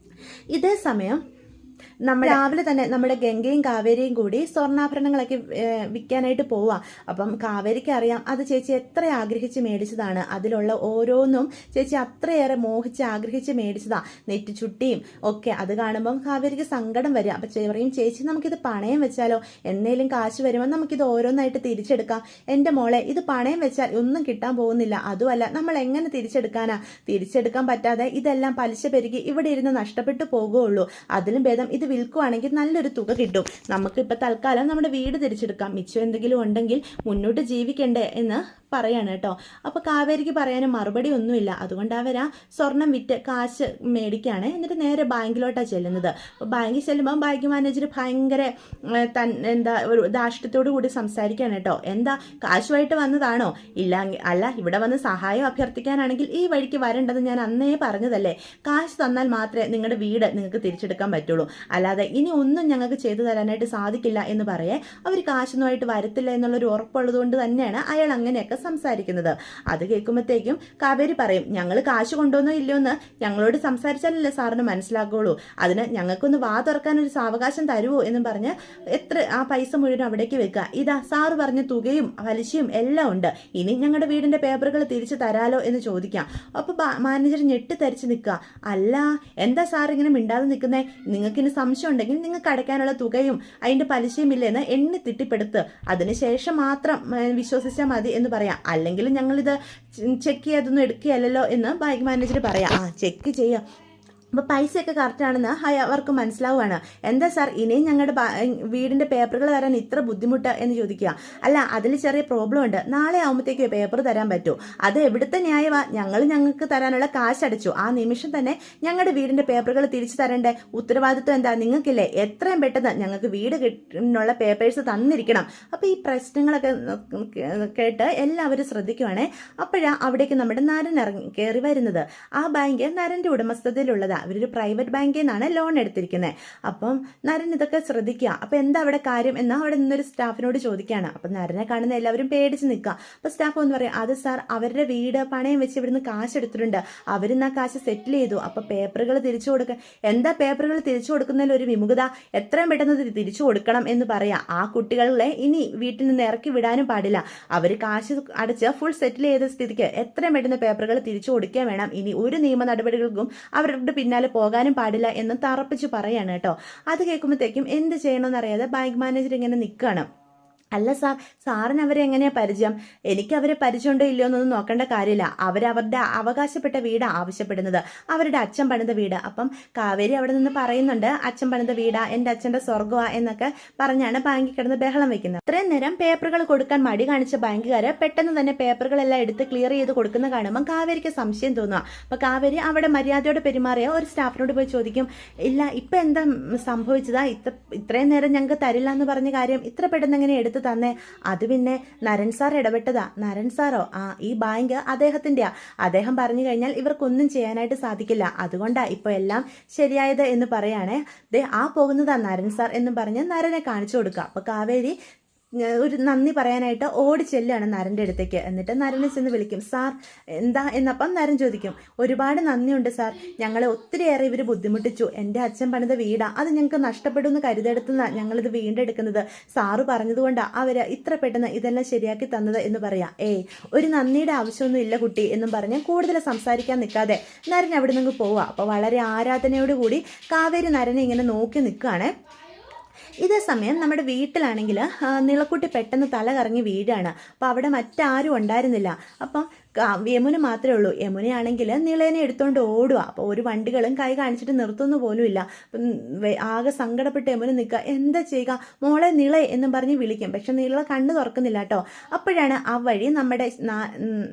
ഇതേ സമയം നമ്മൾ രാവിലെ തന്നെ നമ്മുടെ ഗംഗയും കാവേരിയും കൂടി സ്വർണ്ണാഭരണങ്ങളൊക്കെ വിൽക്കാനായിട്ട് പോവാ. അപ്പം കാവേരിക്ക് അറിയാം അത് ചേച്ചി എത്ര ആഗ്രഹിച്ച് മേടിച്ചതാണ്, അതിലുള്ള ഓരോന്നും ചേച്ചി അത്രയേറെ മോഹിച്ച് ആഗ്രഹിച്ച് മേടിച്ചതാ, നെറ്റിച്ചുട്ടിയും ഒക്കെ. അത് കാണുമ്പം കാവേരിക്ക് സങ്കടം വരിക. അപ്പം പറയും, ചേച്ചി നമുക്കിത് പണയം വെച്ചാലോ, എന്നേലും കാശ് വരുമ്പോൾ നമുക്കിത് ഓരോന്നായിട്ട് തിരിച്ചെടുക്കാം. എൻ്റെ മോളെ, ഇത് പണയം വെച്ചാൽ ഒന്നും കിട്ടാൻ പോകുന്നില്ല, അതുമല്ല നമ്മൾ എങ്ങനെ തിരിച്ചെടുക്കാനാ, തിരിച്ചെടുക്കാൻ പറ്റാതെ ഇതെല്ലാം പലിശ പെരുകി ഇവിടെ ഇരുന്ന് നഷ്ടപ്പെട്ടു പോകുകയുള്ളൂ. അതിലും ഭേദം ഇത് വിൽക്കുവാണെങ്കിൽ നല്ലൊരു തുക കിട്ടും, നമുക്ക് ഇപ്പം തൽക്കാലം നമ്മുടെ വീട് തിരിച്ചെടുക്കാം, മിച്ചം എന്തെങ്കിലും ഉണ്ടെങ്കിൽ മുന്നോട്ട് ജീവിക്കണ്ടേ എന്ന് പറയാണ് കേട്ടോ. അപ്പോൾ കാവേരിക്ക് പറയാനും മറുപടി ഒന്നുമില്ല. അതുകൊണ്ട് അവരാ സ്വർണം വിറ്റ് കാശ് മേടിക്കുകയാണ്. എന്നിട്ട് നേരെ ബാങ്കിലോട്ടാണ് ചെല്ലുന്നത്. അപ്പോൾ ബാങ്കിൽ ചെല്ലുമ്പോൾ ബാങ്ക് മാനേജർ ഭയങ്കര ഒരു ധാർഷ്ട്യത്തോടു കൂടി സംസാരിക്കുകയാണ് കേട്ടോ. എന്താ, കാശുമായിട്ട് വന്നതാണോ? അല്ല, ഇവിടെ വന്ന് സഹായം അഭ്യർത്ഥിക്കാനാണെങ്കിൽ ഈ വഴിക്ക് വരേണ്ടത് ഞാൻ അന്നേ പറഞ്ഞതല്ലേ. കാശ് തന്നാൽ മാത്രമേ നിങ്ങളുടെ വീട് നിങ്ങൾക്ക് തിരിച്ചെടുക്കാൻ പറ്റുള്ളൂ, അല്ലാതെ ഇനി ഒന്നും ഞങ്ങൾക്ക് ചെയ്തു തരാനായിട്ട് സാധിക്കില്ല എന്ന് പറയേ. അവർ കാശൊന്നുമായിട്ട് വരത്തില്ല എന്നുള്ളൊരു ഉറപ്പുള്ളത് കൊണ്ട് തന്നെയാണ് അയാൾ അങ്ങനെയൊക്കെ സംസാരിക്കുന്നത്. അത് കേൾക്കുമ്പോഴത്തേക്കും കാവേരി പറയും, ഞങ്ങൾ കാശ് കൊണ്ടുവന്നോ ഇല്ലയോ എന്ന് ഞങ്ങളോട് സംസാരിച്ചാലല്ലേ സാറിന് മനസ്സിലാക്കുള്ളൂ, അതിന് ഞങ്ങൾക്കൊന്ന് വാ തുറക്കാൻ ഒരു സാവകാശം തരുമോ എന്നും പറഞ്ഞ് ആ പൈസ മുഴുവൻ അവിടേക്ക് വെക്കുക. ഇതാ സാറ് പറഞ്ഞ തുകയും പലിശയും എല്ലാം ഉണ്ട്, ഇനി ഞങ്ങളുടെ വീടിന്റെ പേപ്പറുകൾ തിരിച്ചു തരാലോ എന്ന് ചോദിക്കാം. അപ്പൊ മാനേജർ ഞെട്ടിത്തരിച്ച് നിൽക്കുക. അല്ല, എന്താ സാർ ഇങ്ങനെ മിണ്ടാതെ നിൽക്കുന്നേ, നിങ്ങൾക്കിനി സംശയം ഉണ്ടെങ്കിൽ നിങ്ങൾക്ക് അടയ്ക്കാനുള്ള തുകയും അതിന്റെ പലിശയും ഇല്ലെന്ന് എണ്ണി തിട്ടിപ്പെടുത്ത്, അതിനുശേഷം മാത്രം വിശ്വസിച്ചാൽ മതി എന്ന് പറയാം. അല്ലെങ്കിൽ ഞങ്ങളിത് ചെക്ക് ചെയ്യാതൊന്നും എടുക്കുകയല്ലോ എന്ന് ബാങ്ക് മാനേജർ പറയാം. ചെക്ക് ചെയ്യാം. അപ്പോൾ പൈസയൊക്കെ കറക്റ്റാണെന്ന് അവർക്ക് മനസ്സിലാവുകയാണ്. എന്താ സാർ ഇനിയും ഞങ്ങളുടെ വീടിൻ്റെ പേപ്പറുകൾ തരാൻ ഇത്ര ബുദ്ധിമുട്ട് എന്ന് ചോദിക്കുക. അല്ല, അതിൽ ചെറിയ പ്രോബ്ലം ഉണ്ട്, നാളെ ആകുമ്പോഴത്തേക്ക് പേപ്പർ തരാൻ പറ്റൂ. അത് എവിടുത്തെ ന്യായമാ, ഞങ്ങൾക്ക് തരാനുള്ള കാശ് അടച്ചു, ആ നിമിഷം തന്നെ ഞങ്ങളുടെ വീടിൻ്റെ പേപ്പറുകൾ തിരിച്ചു തരേണ്ട ഉത്തരവാദിത്വം എന്താ നിങ്ങൾക്കില്ലേ? എത്രയും പെട്ടെന്ന് ഞങ്ങൾക്ക് വീട് കിട്ടാനുള്ള പേപ്പേഴ്സ് തന്നിരിക്കണം. അപ്പോൾ ഈ പ്രശ്നങ്ങളൊക്കെ കേട്ട് എല്ലാവരും ശ്രദ്ധിക്കുവാണേ. അപ്പോഴാണ് അവിടേക്ക് നമ്മുടെ നരൻ കയറി വരുന്നത്. ആ ബാങ്ക് നരൻ്റെ ഉടമസ്ഥതയിലുള്ളതാണ്, അവരൊരു പ്രൈവറ്റ് ബാങ്കിൽ നിന്നാണ് ലോൺ എടുത്തിരിക്കുന്നത്. അപ്പം നരൻ ഇതൊക്കെ ശ്രദ്ധിക്കുക. അപ്പം എന്താ അവിടെ കാര്യം എന്ന് അവിടെ നിന്നൊരു സ്റ്റാഫിനോട് ചോദിക്കുകയാണ്. അപ്പം നരനെ കാണുന്ന എല്ലാവരും പേടിച്ച് നിൽക്കുക. അപ്പം സ്റ്റാഫ് ഒന്ന് പറയും, അത് സാർ അവരുടെ വീട് പണയം വെച്ച് ഇവിടുന്ന് കാശ് എടുത്തിട്ടുണ്ട്, അവരിന്ന് ആ കാശ് സെറ്റിൽ ചെയ്തു, അപ്പം പേപ്പറുകൾ തിരിച്ചു കൊടുക്കുക. എന്താ പേപ്പറുകൾ തിരിച്ചു കൊടുക്കുന്നതിൽ ഒരു വിമുഖത, എത്രയും പെട്ടെന്ന് തിരിച്ചു കൊടുക്കണം എന്ന് പറയാം. ആ കുട്ടികളെ ഇനി വീട്ടിൽ നിന്ന് ഇറക്കി വിടാനും പാടില്ല, അവർ കാശ് അടച്ച് ഫുൾ സെറ്റിൽ ചെയ്ത സ്ഥിതിക്ക് എത്രയും പെട്ടെന്ന് പേപ്പറുകൾ തിരിച്ചു കൊടുക്കാൻ വേണം, ഇനി ഒരു നിയമ നടപടികൾക്കും അവരുടെ പിന്നാലെ പോകാനും പാടില്ല എന്ന് തറപ്പിച്ച് പറയാണ് കേട്ടോ. അത് കേൾക്കുമ്പോഴത്തേക്കും എന്ത് ചെയ്യണമെന്നറിയാതെ ബാങ്ക് മാനേജർ ഇങ്ങനെ നിൽക്കുകയാണ്. അല്ല സാർ, സാറിന് അവരെ എങ്ങനെയാ പരിചയം? എനിക്ക് അവരെ പരിചയമുണ്ടോ ഇല്ലയോ എന്നൊന്നും നോക്കേണ്ട കാര്യമില്ല, അവരവരുടെ അവകാശപ്പെട്ട വീടാണ് ആവശ്യപ്പെടുന്നത്, അവരുടെ അച്ഛൻ പണിത വീട്. അപ്പം കാവേരി അവിടെ നിന്ന് പറയുന്നുണ്ട്, അച്ഛൻ പണിത വീടാ, എൻ്റെ അച്ഛൻ്റെ സ്വർഗ്ഗമാ എന്നൊക്കെ പറഞ്ഞാണ് ബാങ്കിൽ കിടന്ന് ബഹളം വെക്കുന്നത്. അത്രയും നേരം പേപ്പറുകൾ കൊടുക്കാൻ മടി കാണിച്ച ബാങ്കുകാര് പെട്ടെന്ന് തന്നെ പേപ്പറുകളെല്ലാം എടുത്ത് ക്ലിയർ ചെയ്ത് കൊടുക്കുന്ന കാണുമ്പോൾ കാവേരിക്ക് സംശയം തോന്നുക. അപ്പോൾ കാവേരി അവിടെ മര്യാദയോടെ പെരുമാറിയ ഒരു സ്റ്റാഫിനോട് പോയി ചോദിക്കും, ഇല്ല ഇപ്പം എന്താ സംഭവിച്ചതാ, ഇത്രയും നേരം ഞങ്ങൾക്ക് തരില്ല എന്ന് പറഞ്ഞ കാര്യം ഇത്ര പെട്ടെന്ന് എങ്ങനെ എടുത്ത് തന്നെ? അത് പിന്നെ നരൻ സാർ ഇടപെട്ടതാ. നരൻ സാറോ? ഈ ബാങ്ക് അദ്ദേഹത്തിൻ്റെയാ, അദ്ദേഹം പറഞ്ഞു കഴിഞ്ഞാൽ ഇവർക്കൊന്നും ചെയ്യാനായിട്ട് സാധിക്കില്ല, അതുകൊണ്ടാ ഇപ്പോൾ എല്ലാം ശരിയായത് എന്ന് പറയാണേ. ആ പോകുന്നതാ നരൻ സാർ എന്നും പറഞ്ഞ് നരനെ കാണിച്ചു കൊടുക്കുക. അപ്പോൾ കാവേരി ഒരു നന്ദി പറയാനായിട്ട് ഓടി ചെല്ലുകയാണ് നരൻ്റെ അടുത്തേക്ക്. എന്നിട്ട് നരനെ ചെന്ന് വിളിക്കും, സാർ എന്താ എന്നപ്പം നരൻ ചോദിക്കും, ഒരുപാട് നന്ദിയുണ്ട് സാർ, ഞങ്ങളെ ഒത്തിരിയേറെ ഇവർ ബുദ്ധിമുട്ടിച്ചു, എൻ്റെ അച്ഛൻ പണിത വീടാ, അത് ഞങ്ങൾക്ക് നഷ്ടപ്പെടുമെന്ന് കരുതെടുത്തുന്ന ഞങ്ങളിത് വീണ്ടെടുക്കുന്നത്, സാറ് പറഞ്ഞതുകൊണ്ടാണ് അവർ ഇത്ര പെട്ടെന്ന് ഇതെല്ലാം ശരിയാക്കി തന്നത് എന്ന് പറയാം. ഒരു നന്ദിയുടെ ആവശ്യമൊന്നും ഇല്ല കുട്ടി എന്നും പറഞ്ഞ് കൂടുതൽ സംസാരിക്കാൻ നിൽക്കാതെ നരൻ അവിടെ നിന്ന് പോവുക. അപ്പോൾ വളരെ ആരാധനയോടുകൂടി കാവേരി നരനെ ഇങ്ങനെ നോക്കി നിൽക്കുകയാണ്. ഇതേ സമയം നമ്മുടെ വീട്ടിലാണെങ്കിൽ നിളക്കുട്ടി പെട്ടെന്ന് തല കറങ്ങി വീഴാണ്. അപ്പോൾ അവിടെ മറ്റാരും ഉണ്ടായിരുന്നില്ല. അപ്പം യമുന മാത്രമേ ഉള്ളൂ. യമുനയാണെങ്കിൽ നിളേനെ എടുത്തുകൊണ്ട് ഓടുക. അപ്പോൾ ഒരു വണ്ടികളും കൈ കാണിച്ചിട്ട് നിർത്തുന്നു പോലും ഇല്ല. അപ്പം ആകെ സങ്കടപ്പെട്ട് യമുന നിൽക്കുക. എന്താ ചെയ്യുക, മോളെ നിളേ എന്നും പറഞ്ഞ് വിളിക്കും, പക്ഷെ നിള കണ്ണു തുറക്കുന്നില്ല കേട്ടോ. അപ്പോഴാണ് ആ വഴി നമ്മുടെ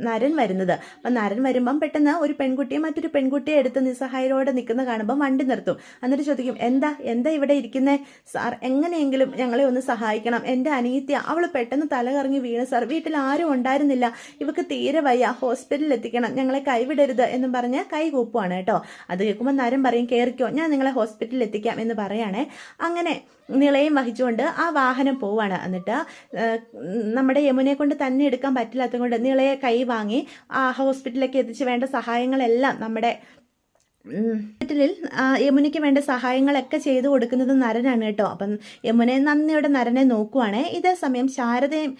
നരൻ വരുന്നത്. അപ്പം നരൻ വരുമ്പം പെട്ടെന്ന് ഒരു പെൺകുട്ടിയെ മറ്റൊരു പെൺകുട്ടിയെ എടുത്ത് നിസ്സഹായരോടെ നിൽക്കുന്ന കാണുമ്പം വണ്ടി നിർത്തും. എന്നിട്ട് ചോദിക്കും, എന്താ ഇവിടെ ഇരിക്കുന്നേ സാർ, എങ്ങനെയെങ്കിലും ഞങ്ങളെ ഒന്ന് സഹായിക്കണം, എൻ്റെ അനിയത്തിയ, അവൾ പെട്ടെന്ന് തല കറങ്ങി വീണ് സാർ, വീട്ടിൽ ആരും ഉണ്ടായിരുന്നില്ല, ഇവക്ക് തീരെ വയ്യ, ഹോസ്പിറ്റലിൽ എത്തിക്കണം, ഞങ്ങളെ കൈവിടരുത് എന്നും പറഞ്ഞ് കൈ കൂപ്പുവാണ് കേട്ടോ. അത് കേൾക്കുമ്പോൾ നരൻ പറയും, കയറിക്കോ, ഞാൻ നിങ്ങളെ ഹോസ്പിറ്റലിൽ എത്തിക്കാം എന്ന് പറയാണേ. അങ്ങനെ നിളയും വഹിച്ചുകൊണ്ട് ആ വാഹനം പോവാണ്. എന്നിട്ട് നമ്മുടെ യമുനയെ കൊണ്ട് തന്നെ എടുക്കാൻ പറ്റില്ലാത്തത് കൊണ്ട് നിളയെ കൈ വാങ്ങി ആ ഹോസ്പിറ്റലിലേക്ക് എത്തിച്ച് വേണ്ട സഹായങ്ങളെല്ലാം നമ്മുടെ വീട്ടിൽ യമുനയ്ക്ക് വേണ്ട സഹായങ്ങളൊക്കെ ചെയ്തു കൊടുക്കുന്നത് നരനാണ് കേട്ടോ. അപ്പം യമുനെ നന്ദിയോടെ നരനെ നോക്കുവാണേ. ഇതേ സമയം ശാരദയും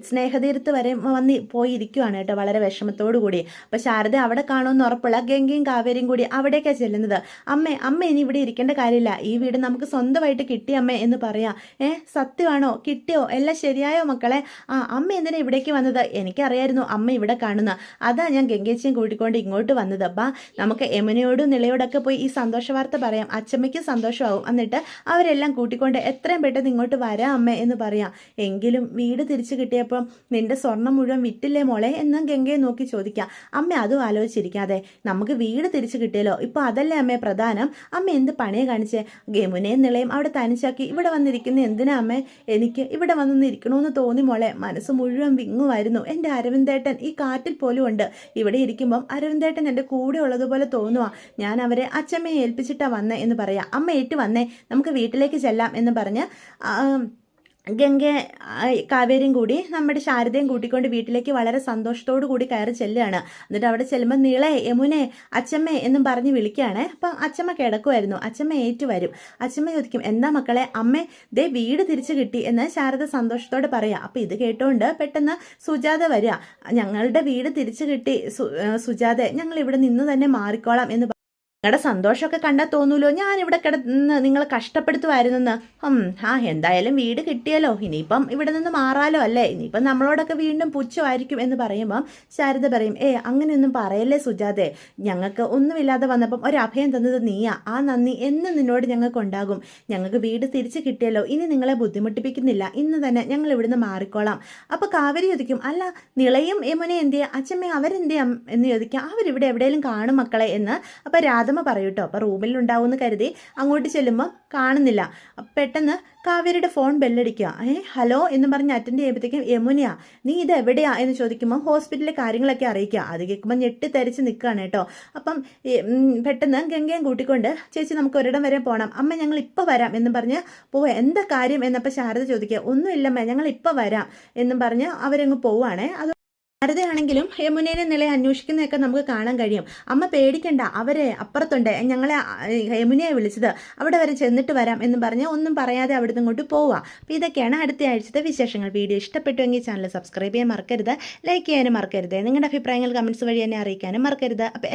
സ്നേഹതീരത്ത് വരെ പോയിരിക്കുവാണ് കേട്ടോ, വളരെ വിഷമത്തോടു കൂടി. അപ്പം ശാരദ അവിടെ കാണുമെന്ന് ഉറപ്പുള്ള ഗംഗയും കാവേരിയും കൂടി അവിടേക്കാണ് ചെല്ലുന്നത്. അമ്മ ഇനി ഇവിടെ ഇരിക്കേണ്ട കാര്യമില്ല, ഈ വീട് നമുക്ക് സ്വന്തമായിട്ട് കിട്ടിയ അമ്മേ എന്ന് പറയാം. സത്യമാണോ? കിട്ടിയോ? എല്ലാം ശരിയായോ മക്കളെ? അമ്മ എന്തിനാ ഇവിടേക്ക് വന്നത്? എനിക്കറിയായിരുന്നു അമ്മ ഇവിടെ കാണുന്ന, അതാ ഞാൻ ഗംഗേച്ചിയും കൂട്ടിക്കൊണ്ട് ഇങ്ങോട്ട് വന്നത്. അപ്പം നമുക്ക് യമുനയോടും നിളയോടൊക്കെ പോയി ഈ സന്തോഷ വാർത്ത പറയാം, അച്ചമ്മയ്ക്ക് സന്തോഷമാവും. എന്നിട്ട് അവരെല്ലാം കൂട്ടിക്കൊണ്ട് എത്രയും പെട്ടെന്ന് ഇങ്ങോട്ട് വരാം അമ്മ എന്ന് പറയാം. എങ്കിലും വീട് തിരിച്ചു കിട്ടിയപ്പോൾ നിന്റെ സ്വർണം മുഴുവൻ വിറ്റില്ലേ മോളെ എന്ന് ഗംഗയെ നോക്കി ചോദിക്കാം. അമ്മ അതും ആലോചിച്ചിരിക്കാതെ നമുക്ക് വീട് തിരിച്ചു കിട്ടിയല്ലോ, ഇപ്പൊ അതല്ലേ അമ്മേ പ്രധാനം. അമ്മ എന്ത് പണിയെ കാണിച്ചേ? യമുനയും നിളയും അവിടെ തനിച്ചാക്കി ഇവിടെ വന്നിരിക്കുന്ന എന്തിനാ അമ്മേ? എനിക്ക് ഇവിടെ വന്നൊന്ന് ഇരിക്കണമെന്ന് തോന്നി മോളെ, മനസ്സ് മുഴുവൻ വിങ്ങുമായിരുന്നു. എൻ്റെ അരവിന്ദേട്ടൻ ഈ കാറ്റിൽ പോലും ഉണ്ട്. ഇവിടെ ഇരിക്കുമ്പം അരവിന്ദേട്ടൻ എൻ്റെ കൂടെ ഉള്ളതുപോലെ തോന്നുവാ. ഞാൻ അവരെ അച്ചമ്മയെ ഏൽപ്പിച്ചിട്ടാ വന്നേ എന്ന് പറയാം. അമ്മ ഏറ്റു വന്നേ, നമുക്ക് വീട്ടിലേക്ക് ചെല്ലാം എന്ന് പറഞ്ഞ് ഗംഗ കാവേരിയും കൂടി നമ്മുടെ ശാരദയും കൂട്ടിക്കൊണ്ട് വീട്ടിലേക്ക് വളരെ സന്തോഷത്തോടു കൂടി കയറി ചെല്ലുകയാണ്. എന്നിട്ട് അവിടെ ചെല്ലുമ്പോൾ നിളെ, യമുനെ, അച്ചമ്മ എന്നും പറഞ്ഞ് വിളിക്കുകയാണ്. അപ്പം അച്ചമ്മ കിടക്കുമായിരുന്നു. അച്ചമ്മ ഏറ്റു വരും. അച്ചമ്മ ചോദിക്കും, എന്താ മക്കളെ? അമ്മേ ദേ വീട് തിരിച്ചു കിട്ടി എന്ന് ശാരദ സന്തോഷത്തോടെ പറയാം. അപ്പം ഇത് കേട്ടോണ്ട് പെട്ടെന്ന് സുജാത വരിക. ഞങ്ങളുടെ വീട് തിരിച്ചു കിട്ടി സുജാത, ഞങ്ങൾ ഇവിടെ നിന്ന് തന്നെ മാറിക്കോളാം എന്ന് നിങ്ങളുടെ സന്തോഷമൊക്കെ കണ്ടാൽ തോന്നൂലോ ഞാനിവിടെ കിടന്ന് നിങ്ങളെ കഷ്ടപ്പെടുത്തുമായിരുന്നെന്ന്. എന്തായാലും വീട് കിട്ടിയല്ലോ, ഇനിയിപ്പം ഇവിടെ നിന്ന് മാറാലോ അല്ലേ, ഇനിയിപ്പം നമ്മളോടൊക്കെ വീണ്ടും പുച്ഛമായിരിക്കും എന്ന് പറയുമ്പം ശാരദ പറയും, അങ്ങനെയൊന്നും പറയല്ലേ സുജാതെ, ഞങ്ങൾക്ക് ഒന്നുമില്ലാതെ വന്നപ്പം ഒരു അഭയം തന്നത് നീയാ, ആ നന്ദി എന്നും നിന്നോട് ഞങ്ങൾക്കുണ്ടാകും. ഞങ്ങൾക്ക് വീട് തിരിച്ചു കിട്ടിയല്ലോ, ഇനി നിങ്ങളെ ബുദ്ധിമുട്ടിപ്പിക്കുന്നില്ല, ഇന്ന് തന്നെ ഞങ്ങൾ ഇവിടുന്ന് മാറിക്കോളാം. അപ്പോൾ കാവേരി ചോദിക്കും, അല്ല നിളയും യമുനയും എന്തിയാ, അച്ഛമ്മ അവരെന്തിയാ എന്ന് ചോദിക്കാം. അവരിവിടെ എവിടെയെങ്കിലും കാണും മക്കളെ എന്ന്. അപ്പോൾ രാധമ്മ പറയൂട്ടോ. അപ്പോൾ റൂമിലുണ്ടാവുമെന്ന് കരുതി അങ്ങോട്ട് ചെല്ലുമ്പോൾ കാണുന്നില്ല. പെട്ടെന്ന് കാവേരിയുടെ ഫോൺ ബെല്ലടിക്കുക. ഹലോ എന്ന് പറഞ്ഞ് അറ്റൻഡ് ചെയ്യുമ്പോഴത്തേക്കും യമുനയാ, നീ ഇത് എവിടെയാ എന്ന് ചോദിക്കുമ്പോൾ ഹോസ്പിറ്റലിലെ കാര്യങ്ങളൊക്കെ അറിയിക്കുക. അത് കേൾക്കുമ്പോൾ ഞെട്ടിത്തരിച്ച് നിൽക്കുകയാണ് കേട്ടോ. അപ്പം പെട്ടെന്ന് ഗംഗയും കൂട്ടിക്കൊണ്ട്, ചേച്ചി നമുക്ക് ഒരിടം വരെ പോകണം, അമ്മ ഞങ്ങൾ ഇപ്പോൾ വരാം എന്നും പറഞ്ഞ് പോവുക. എന്താ കാര്യം എന്നപ്പോൾ ശാരദ ചോദിക്കുക. ഒന്നുമില്ലമ്മ, ഞങ്ങൾ ഇപ്പോൾ വരാം എന്നും പറഞ്ഞ് അവരങ്ങ് പോവുകയാണേ. അത് ശാരദയാണെങ്കിലും യമുനേനെ നിലയെ അന്വേഷിക്കുന്നതൊക്കെ നമുക്ക് കാണാൻ കഴിയും. അമ്മ പേടിക്കണ്ട, അവരെ അപ്പുറത്തുണ്ട്, ഞങ്ങളെ യമുനയെ വിളിച്ചത്, അവിടെ വരെ ചെന്നിട്ട് വരാം എന്ന് പറഞ്ഞ് ഒന്നും പറയാതെ അവിടുന്ന് ഇങ്ങോട്ട് പോവുക. അപ്പോൾ ഇതൊക്കെയാണ് അടുത്ത ആഴ്ചത്തെ വിശേഷങ്ങൾ. വീഡിയോ ഇഷ്ടപ്പെട്ടുവെങ്കിൽ ചാനൽ സബ്സ്ക്രൈബ് ചെയ്യാൻ മറക്കരുത്, ലൈക്ക് ചെയ്യാനും മറക്കരുത്, നിങ്ങളുടെ അഭിപ്രായങ്ങൾ കമൻസ് വഴി എന്നെ അറിയിക്കാനും മറക്കരുത്. അപ്പോൾ